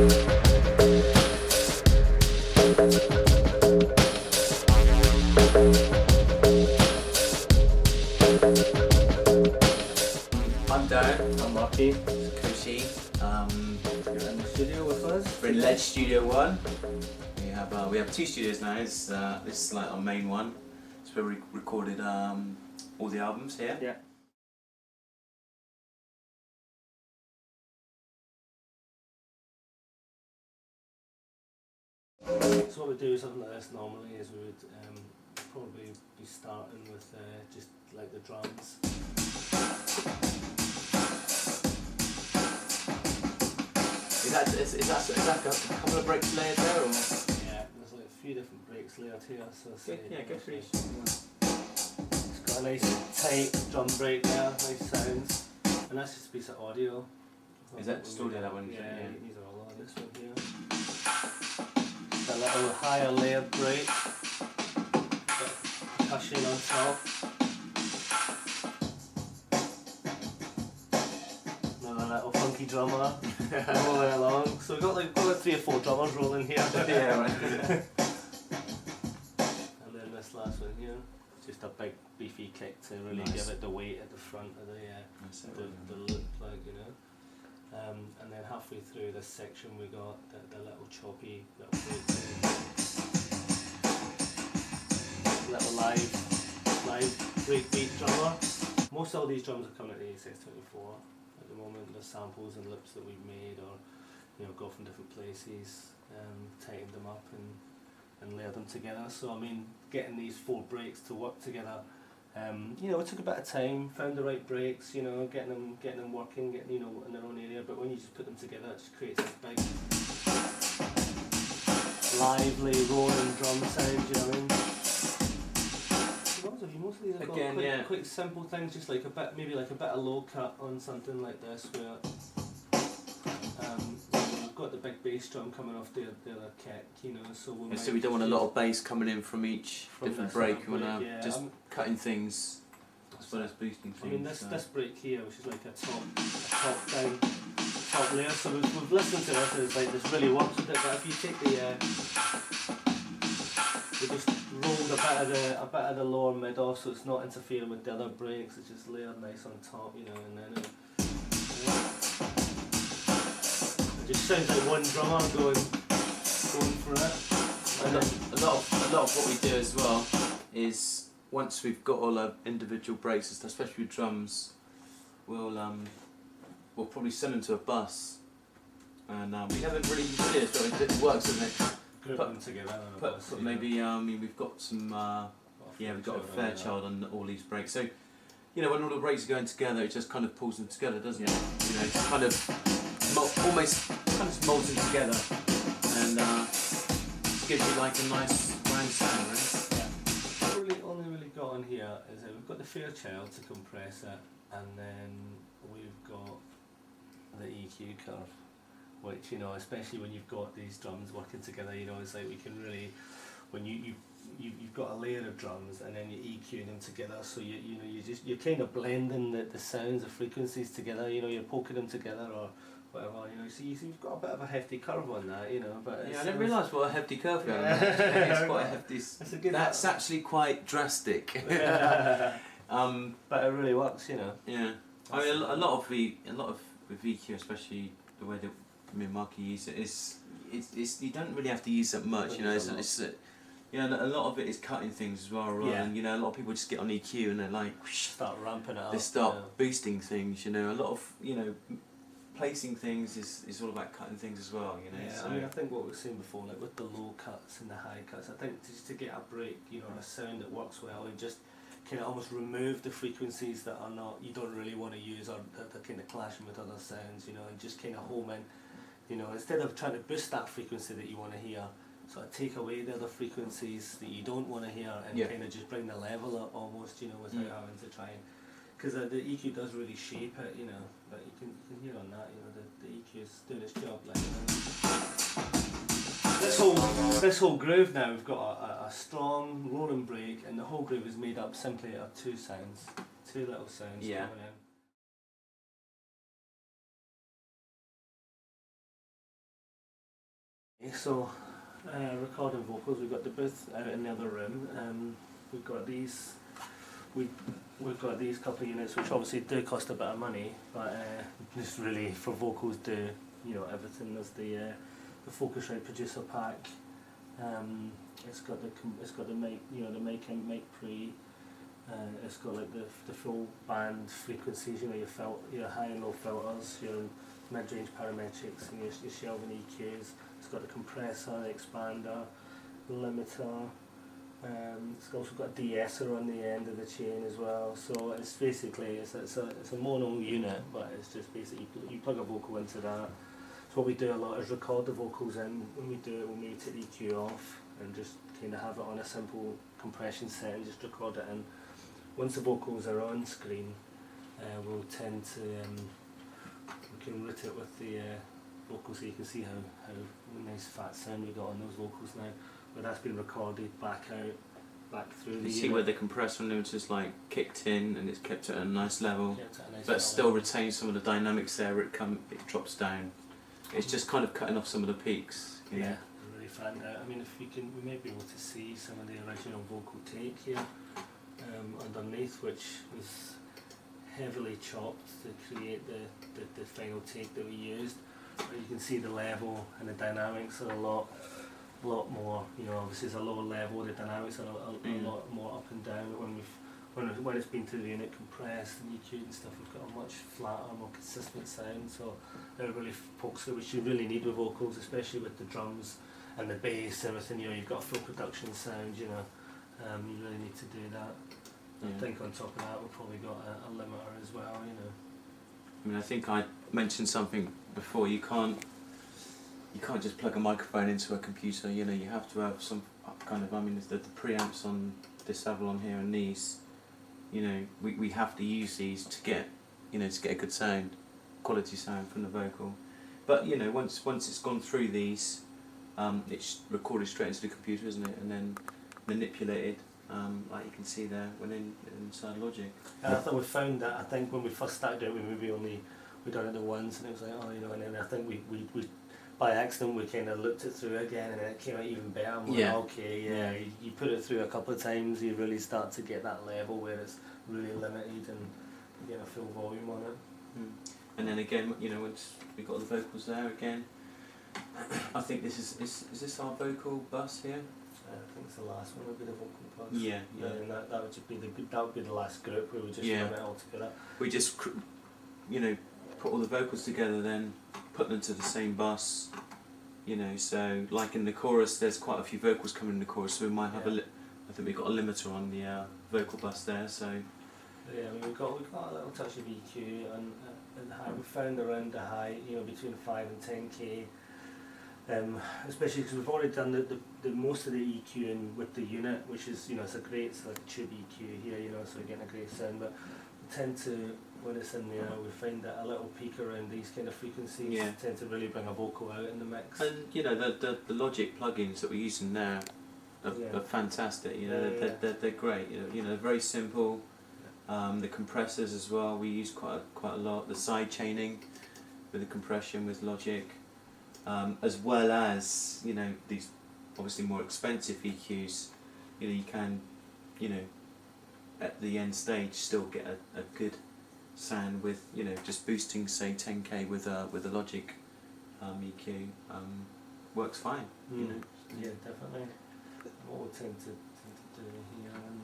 I'm Darren. I'm Marky. Kosheen. You're in the studio with us. We're in Ledge Studio 1. We have 2 studios now. This is like our main one. It's where we recorded all the albums here. Yeah. So what we do is something like this normally is we would probably be starting with just like the drums. Is that a couple of breaks layered there, or? Yeah, there's like a few different breaks layered here. So Go through each. It's got a nice tight drum break there, nice sounds, and that's just a piece of audio. Is that just audio, that one? Yeah, these are all on this one here. A little higher layered break, percussion on top. Another little funky drummer rolling along. So we've got like 3 or 4 drummers rolling here. Yeah, right. And then this last one here, just a big beefy kick to really Nice. give it the weight at the front of the loop, like, you know. And then halfway through this section we got the little choppy little breaks in. Little live breakbeat drummer. Most of all these drums are coming at the ASS24 at the moment. There's samples and loops that we've made, or got from different places, tightened them up and layered them together. So I mean, getting these 4 breaks to work together, it took a bit of time. Found the right breaks, getting them working, getting in their own area. But when you just put them together, it just creates this big, lively, rolling drum sound. You know what I mean? Mostly they've got quite simple things, just like maybe like a bit of low cut on something like this, where we've got the big bass drum coming off the other kick, so we don't want a lot of bass coming in from each different break. We want to just cutting things as well as boosting things. I mean, this break here, which is like a top down top layer. So we've listened to this, and it's like this really works with it. But if you take we just rolled a bit of the lower mid off, so it's not interfering with the other breaks. It's just layered nice on top, and then it just sounds like one drummer going for it. A lot of what we do as well is, once we've got all our individual breaks and stuff, especially with drums, we'll probably send them to a bus, and we haven't really used this, but it works, doesn't it? Group them together on a bus, maybe we've got some we've got a Fairchild on all these breaks, so when all the breaks are going together, it just kind of pulls them together, doesn't it? It's kind of almost kind of molds them together, and gives you like a nice round sound, right? Yeah. What we only really got on here is that we've got the Fairchild to compress it, and then we've got the EQ curve, which especially when you've got these drums working together, it's like we can really, when you've got a layer of drums and then you're EQing them together, so you're kind of blending the sounds, the frequencies together, you're poking them together or whatever, so you've got a bit of a hefty curve on that, but I didn't realise what a hefty curve was. It's quite a hefty. That's actually quite drastic. But it really works, Yeah, I mean a lot of with EQ, especially the way that me and Marky use it, is you don't really have to use that much, a lot of it is cutting things as well, right? Yeah. And a lot of people just get on EQ and they're like start ramping it up. They start boosting things, a lot of placing things is all about cutting things as well, Yeah, so. I mean, I think what we were saying before, like with the low cuts and the high cuts, I think just to get a break, a sound that works well, and just kind of almost remove the frequencies that are not, you don't really want to use, or that are kind of clashing with other sounds, and just kind of home in, instead of trying to boost that frequency that you want to hear, sort of take away the other frequencies that you don't want to hear, and kind of just bring the level up almost, without having to try and, because the EQ does really shape it, but you can hear on that, the EQ is doing its job, like, This whole groove now, we've got a strong rolling break, and the whole groove is made up simply of 2 sounds, 2 little sounds coming in. So, recording vocals, we've got the booth out in the other room. We've got these. We've got these couple of units, which obviously do cost a bit of money, but just really for vocals do everything. There's the Focusrite producer pack. It's got the mic, the mic in, mic pre. It's got like the full band frequencies, your high and low filters, your mid-range parametrics, and your shelving EQs. It's got a compressor, an expander, limiter. It's also got a de-esser on the end of the chain as well. So it's basically it's a mono unit, but it's just basically you plug a vocal into that. So what we do a lot is record the vocals in. When we do it, we'll maybe take the EQ off and just kind of have it on a simple compression set and just record it in. Once the vocals are on screen, we'll tend to we can route it with the vocals, so you can see how nice fat sound we got on those vocals now. But that's been recorded back through the You see where the compressor note is like kicked in and it's kept at a nice level, but level. still retains some of the dynamics there. It drops down. It's just kind of cutting off some of the peaks. You know? Really flattened out. I mean, if we may be able to see some of the original vocal take here underneath, which was heavily chopped to create the final take that we used. But you can see the level and the dynamics are a lot more. Obviously it's a lower level. The dynamics are a lot more up and down. When it's been to the unit compressed and EQ'd and stuff, we've got a much flatter, more consistent sound. So it really pokes it, which you really need with vocals, especially with the drums and the bass, everything. You've got a full production sound. You really need to do that. I think on top of that we've probably got a limiter as well. I mean, I think I mentioned something before. You can't just plug a microphone into a computer. You have to have some kind of. I mean, the preamps on this Avalon here and these. We have to use these to get a good sound, quality sound from the vocal. But once it's gone through these, it's recorded straight into the computer, isn't it? And then manipulated, like you can see there, inside Logic. And I thought we found that. I think when we first started doing it, we done it the once, and it was like, and then I think we by accident we kind of looked it through again, and then it came out even better. And we're like, okay, you put it through a couple of times, you really start to get that level where it's really limited and you get a full volume on it. And then again, once we got the vocals there again, I think this is this our vocal bus here? I think it's the last one would be the vocal bus. Yeah. And that would just be the last group where we just run it all together. We just put all the vocals together, then put them to the same bus. So like in the chorus, there's quite a few vocals coming in the chorus, so we might have I think we've got a limiter on the vocal bus there. So I mean, we've got a little touch of EQ and high. We found around the high, between 5 and 10k. Especially because we've already done the most of the EQing with the unit, which is it's a great like tube EQ here, so we're getting a great sound. But we tend to, when it's in there, we find that a little peak around these kind of frequencies tend to really bring a vocal out in the mix. And the Logic plugins that we're using now are fantastic. They're great. They're very simple. The compressors as well, we use quite a lot. The side chaining with the compression with Logic. As well as these obviously more expensive EQs, you can at the end stage still get a good sound with just boosting say 10k with a Logic EQ works fine. Yeah, definitely. What we tend to do here in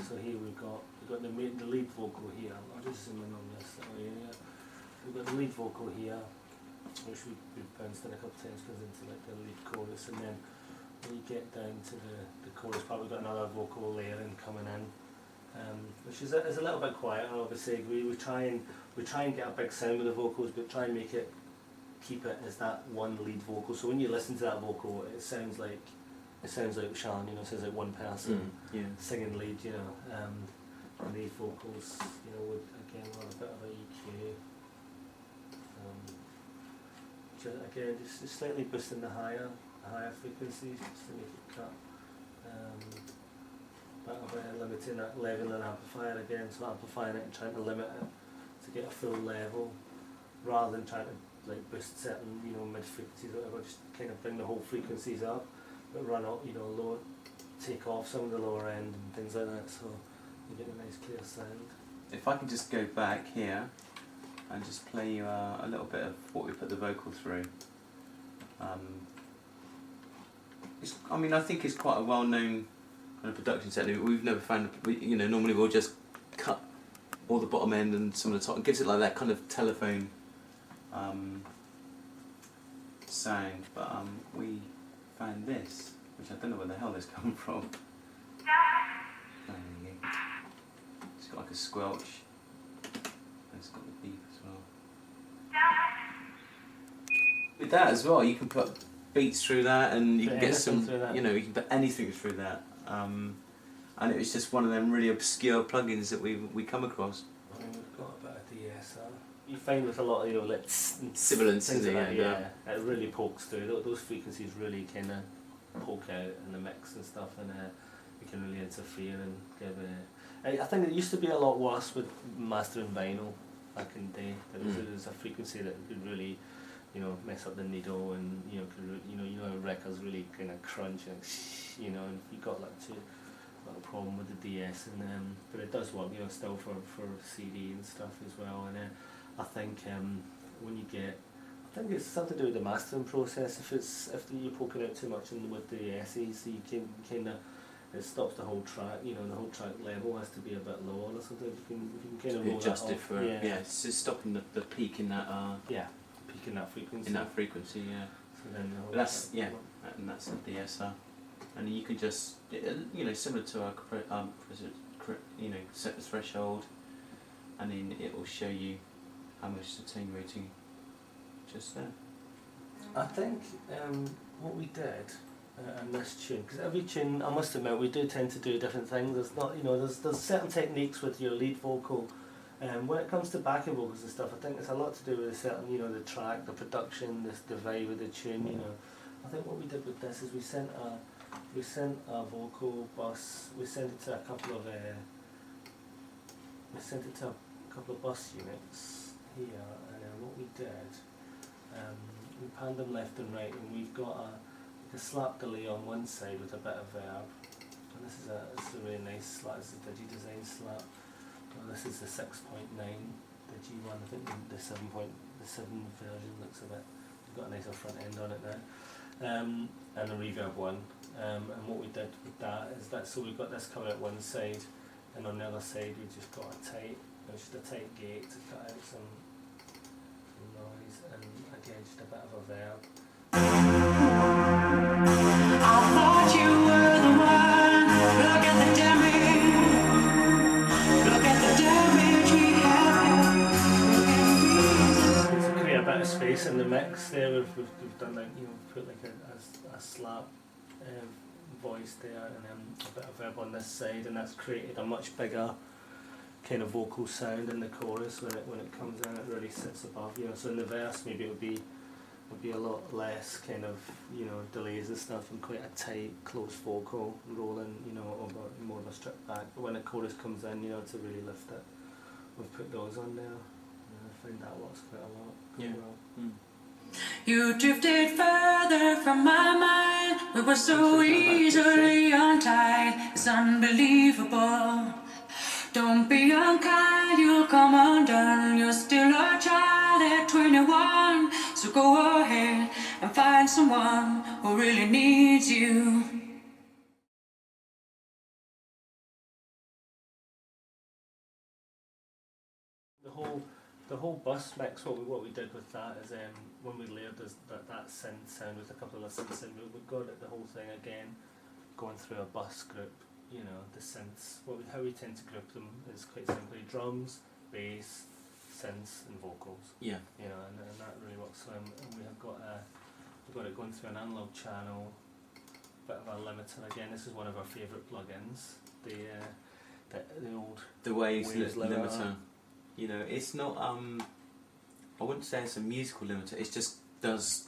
so here we've got the lead vocal here. I'll just zoom in on this area. We've got the lead vocal here, which we've bounced in a couple of times because into like the lead chorus, and then when you get down to the chorus part, we've got another vocal layering coming in, which is a little bit quieter. Obviously, we try and get a big sound with the vocals, but try and keep it as that one lead vocal. So when you listen to that vocal, it sounds like Sean, it sounds like one person singing lead, and these vocals, would again want a bit of a EQ. Again, just slightly boosting the higher frequencies just to make it cut. But by limiting that level and amplifier again, so amplifying it and trying to limit it to get a full level, rather than trying to like boost certain, you know, mid frequencies or whatever. Just kind of bring the whole frequencies up, but run up, you know, lower, take off some of the lower end and things like that, so you get a nice clear sound. If I can just go back here and just play you a little bit of what we put the vocal through. I mean, I think it's quite a well-known kind of production technique. We've never found, you know, normally we'll just cut all the bottom end and some of the top. It gives it like that kind of telephone sound. But we found this, which I don't know where the hell this come from. There you go. It's got like a squelch. And it's got the beep as well. With that as well, you can put beats through that, and you can get some, you know, you can put anything through that. And it was just one of them really obscure plugins that we come across. I mean, we've got a bit of DSR. You find with a lot of, you know, like sibilants, things like that, yeah, it really pokes through. Those frequencies really kind of poke out in the mix and stuff, and you can really interfere and give a. I think it used to be a lot worse with mastering vinyl back in the day. There was a frequency that could really, you know, mess up the needle, and you know, records really kind of crunch and you know, and you got like a problem with the DS, and but it does work, you know, still for CD and stuff as well. And I think when you get, I think it's something to do with the mastering process. If you're poking out too much with the SEs, you can kind of, it stops the whole track. You know, the whole track level has to be a bit lower or something. If you can kind of roll adjust that it off. for it's just stopping the peak in that peak in that frequency. in that frequency, yeah. So then the whole That's and that's a DSR, and you can just, you know, similar to our you know, set the threshold, and then it will show you how much the attenuating just there. I think what we did in this tune, because every tune, I must admit, we do tend to do different things. There's not, you know, there's certain techniques with your lead vocal. When it comes to backing vocals and stuff, I think it's a lot to do with a certain, you know, the track, the production, the vibe of the tune. You know, I think what we did with this is we sent a vocal bus. We sent it to a couple of bus units here, and what we did, we panned them left and right, and we've got a slap delay on one side with a bit of verb, and this is a really nice slap. This is a Digi Design slap. Well, this is the 6.9, the G1. I think the 7 version looks a bit, we've got a nicer front end on it now, and a reverb one. And what we did with that is that, so we've got this coming out one side, and on the other side we just got just a tight gate to cut out some noise, and again just a bit of a verb. I thought you were the one. Look at the damage. Look at the damage we have. To create a bit of space in the mix there, we've done like, you know, put like a slap voice there, and then a bit of verb on this side, and that's created a much bigger kind of vocal sound in the chorus. When it comes in, it really sits above, you know. So in the verse maybe it would be a lot less kind of, you know, delays and stuff, and quite a tight, close vocal rolling, you know, over more of a stripped back. But when the chorus comes in, you know, to really lift it, we've put those on there. I find that works quite a lot. Yeah. Well. You drifted further from my mind. We were so easily untied. It's unbelievable. Don't be unkind, you'll come undone. You're still a child at 21. So go ahead and find someone who really needs you. The whole bus mix, what we did with that is when we layered that synth sound with a couple of synths in, we got it, the whole thing again going through a bus group. You know, the synths. How we tend to group them is quite simply drums, bass, synths, and vocals. Yeah. You know, and that really works. And we have got it going through an analog channel, bit of a limiter. Again, this is one of our favourite plugins. The old Waves limiter. limiter. You know, it's not. I wouldn't say it's a musical limiter. It just does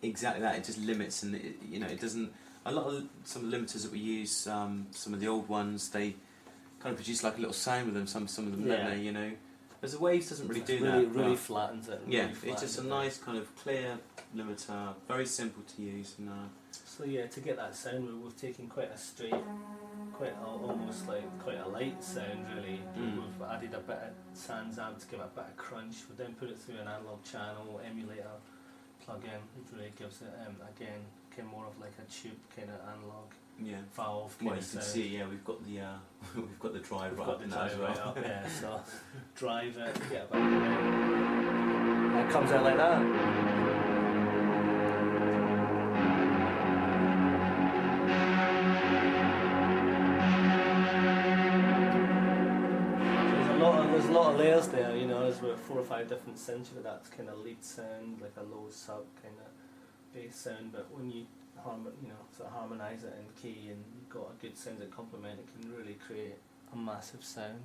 exactly that. It just limits, and you know, it doesn't. A lot of some of the limiters that we use, some of the old ones, they kind of produce like a little sound with them. Some of them, don't they? You know, Because the waves doesn't really do really, that. really but flattens it. yeah, Really it's flattens just a it. nice kind of clear limiter, very simple to use, and So yeah, to get that sound, we've taken quite a straight, almost like quite a light sound really. We've added a bit of Sanzam to give it a bit of crunch. We then put it through an analog channel emulator plug-in, which really gives it again kind of more of like a tube kind of analog yeah. valve Well, kind you of can sound. see, yeah, we've got the we've got the drive We've right got up the in that as drive well. right up, yeah. So drive it, get a bit of and it comes out like that. There's a lot of layers there, you know, there's about 4 or 5 different sounds. You've got that kind of lead sound, like a low sub kind of bass sound, but when you sort of harmonise it in key and you've got a good sound that complement it, can really create a massive sound.